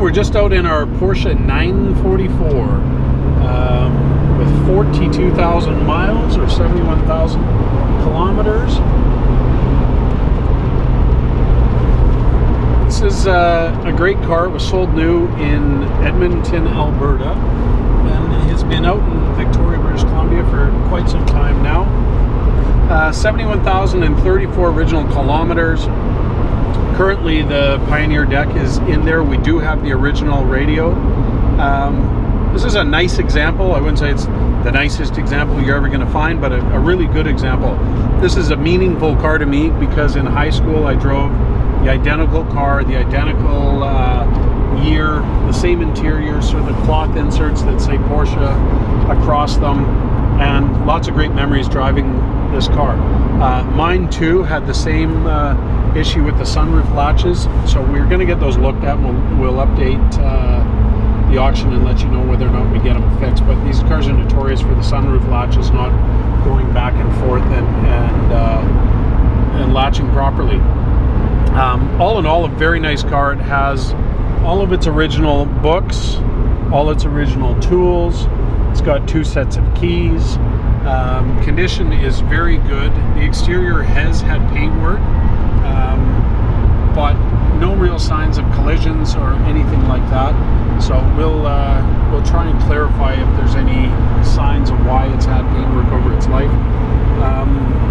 we're just out in our Porsche 944 with 42,000 miles or 71,000 kilometers. This is a great car. It was sold new in Edmonton, Alberta, and has been out in Victoria, British Columbia for quite some time now. 71,034 original kilometers. Currently the Pioneer deck is in there. We do have the original radio. This is a nice example. I wouldn't say it's the nicest example you're ever going to find, but a really good example. This is a meaningful car to me because in high school I drove the identical car, the identical year, the same interior, so the cloth inserts that say Porsche across them, and lots of great memories driving this car. Mine too had the same issue with the sunroof latches, so we're going to get those looked at. We'll update the auction and let you know whether or not we get them fixed. But these cars are notorious for the sunroof latches not going back and forth and latching properly. All in all, a very nice car. It has all of its original books, all its original tools. It's got 2 sets of keys. Condition is very good. The exterior has had paint work, but no real signs of collisions or anything like that. So we'll try and clarify if there's any signs of why it's had paint work over its life.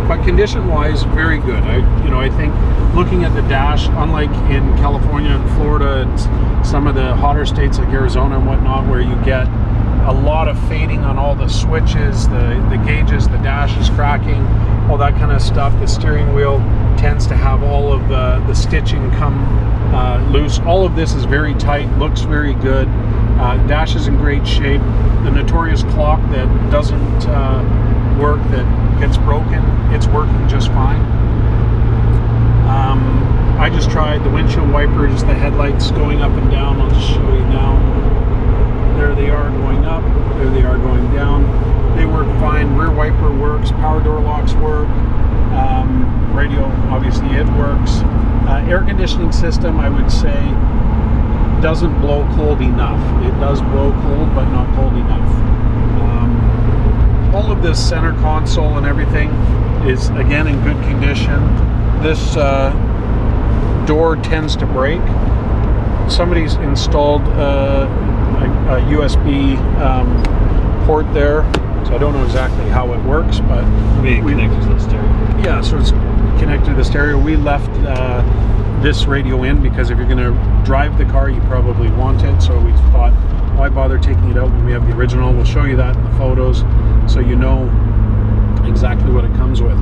But condition-wise, very good. I think looking at the dash, unlike in California and Florida and some of the hotter states like Arizona and whatnot, where you get a lot of fading on all the switches, the gauges, the dash is cracking, all that kind of stuff. The steering wheel tends to have all of the stitching come loose. All of this is very tight, looks very good. Dash is in great shape. The notorious clock that doesn't work, that gets broken, it's working just fine. I just tried the windshield wipers, the headlights going up and down. I'll just show you now. There they are going up, there they are going down. They work fine. Rear wiper works, power door locks work, radio, obviously it works. Air conditioning system, I would say, doesn't blow cold enough. It does blow cold, but not cold enough. All of this center console and everything is, again, in good condition. This door tends to break. Somebody's installed a USB port there, so I don't know exactly how it works, but we connected to the stereo. Yeah, so it's connected to the stereo. We left this radio in because if you're going to drive the car, you probably want it. So we thought, why bother taking it out when we have the original? We'll show you that in the photos, so you know exactly what it comes with.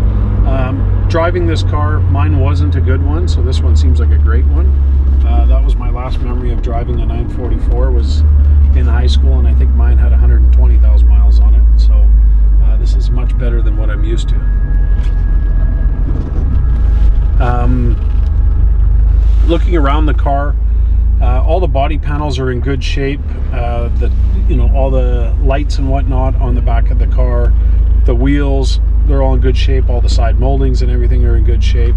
Driving this car, mine wasn't a good one, so this one seems like a great one. That was my last memory of driving a 944, was in high school, and I think mine had 120,000 miles on it. So this is much better than what I'm used to. Looking around the car, all the body panels are in good shape. All the lights and whatnot on the back of the car, the wheels, they're all in good shape. All the side moldings and everything are in good shape.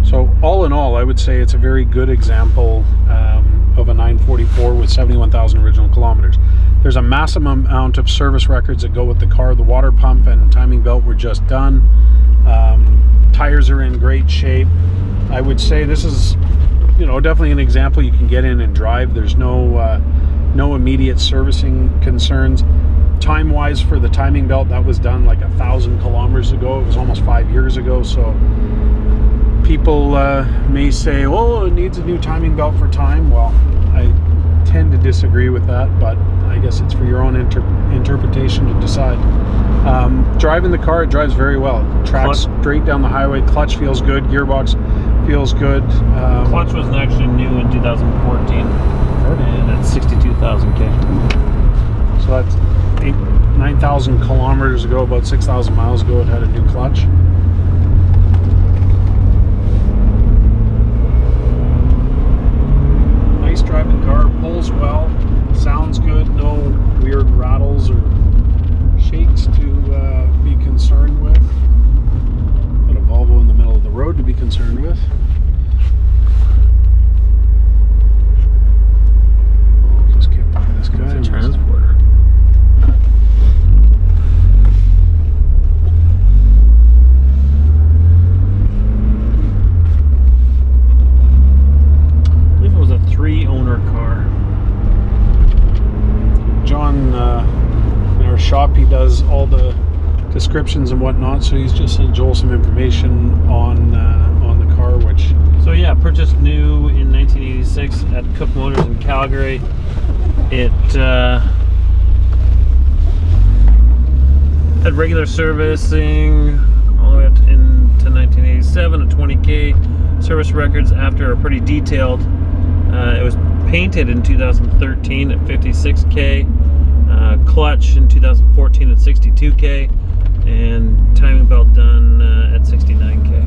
So all in all, I would say it's a very good example of a 944 with 71,000 original kilometers. There's a massive amount of service records that go with the car. The water pump and timing belt were just done. Tires are in great shape. I would say this is, definitely an example you can get in and drive. There's no immediate servicing concerns. Time-wise, for the timing belt, that was done like 1,000 kilometers ago. It was almost 5 years ago, so people may say, oh, it needs a new timing belt for time. Well, I tend to disagree with that, but I guess it's for your own interpretation to decide. Driving the car, it drives very well. It tracks straight down the highway. Clutch feels good. Gearbox feels good. Clutch was actually new in 2014, and at 62,000 k. So that's 9,000 kilometers ago, about 6,000 miles ago, it had a new clutch. Nice driving car, pulls well, sounds good, no weird rattles or shakes to be concerned with. Got a Volvo in the middle of the road to be concerned with. descriptions and whatnot. So he's just sent Joel some information on the car, which. So yeah, purchased new in 1986 at Cook Motors in Calgary. It had regular servicing all the way up into 1987, a 20K service records after a pretty detailed. It was painted in 2013 at 56K, clutch in 2014 at 62K, and timing belt done at 69K.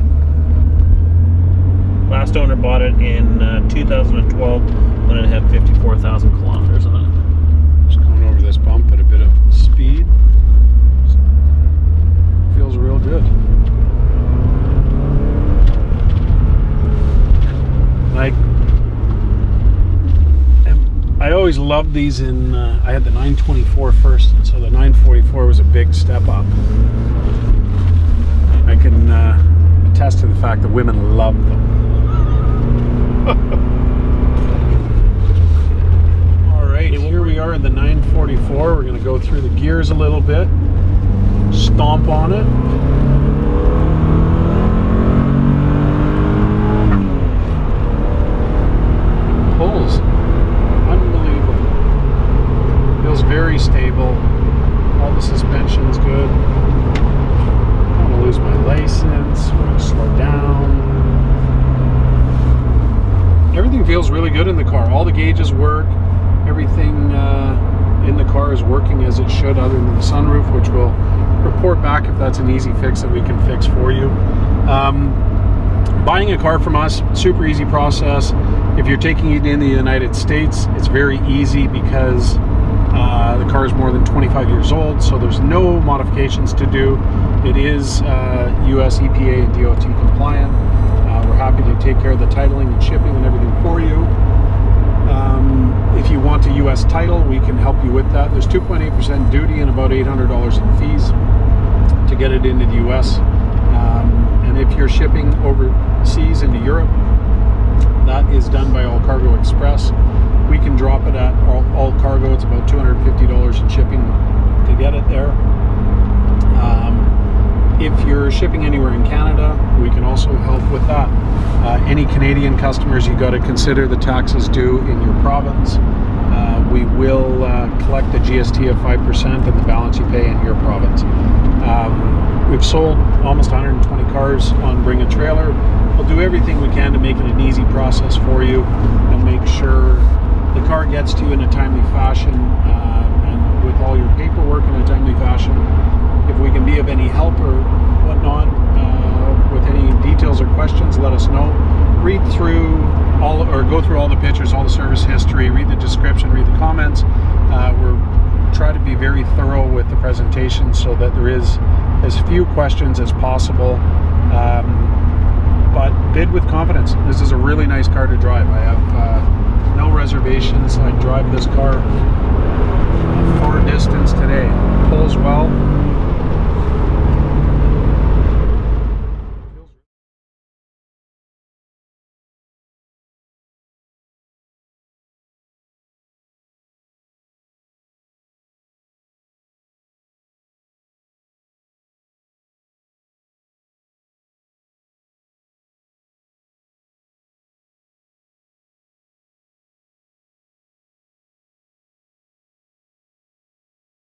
Last owner bought it in 2012 when it had 54,000 kilometers on it. Just going over this bump at a bit of speed. Feels real good. I always loved these in, I had the 924 first, and so the 944 was a big step up. I can attest to the fact that women love them. Alright, here we are in the 944. We're going to go through the gears a little bit, stomp on it. Pulls. Unbelievable. Feels very stable. All the suspension's good. I don't want to lose my license. We're going to slow down. Everything feels really good in the car. All the gauges work. Everything in the car is working as it should, other than the sunroof, which we'll report back if that's an easy fix that we can fix for you. Buying a car from us, super easy process. If you're taking it in the United States, it's very easy because the car is more than 25 years old, so there's no modifications to do. It is US EPA and DOT compliant. We're happy to take care of the titling and shipping and everything for you. If you want a US title, we can help you with that. There's 2.8% duty and about $800 in fees to get it into the US. And if you're shipping overseas into Europe, that is done by All Cargo Express. We can drop it at All Cargo. It's about $250 in shipping to get it there. If you're shipping anywhere in Canada, we can also help with that. Any Canadian customers, you got to consider the taxes due in your province. We will collect the GST of 5% and the balance you pay in your province. We've sold almost 120 cars on Bring a Trailer. We'll do everything we can to make it an easy process for you and make sure the car gets to you in a timely fashion and with all your paperwork in a timely fashion. If we can be of any help or whatnot with any details or questions, let us know. Read through all, or go through all the pictures, all the service history, read the description, read the comments. We're try to be very thorough with the presentation so that there is as few questions as possible. But bid with confidence. This is a really nice car to drive. I have no reservations. I drive this car a far distance today. Pulls well.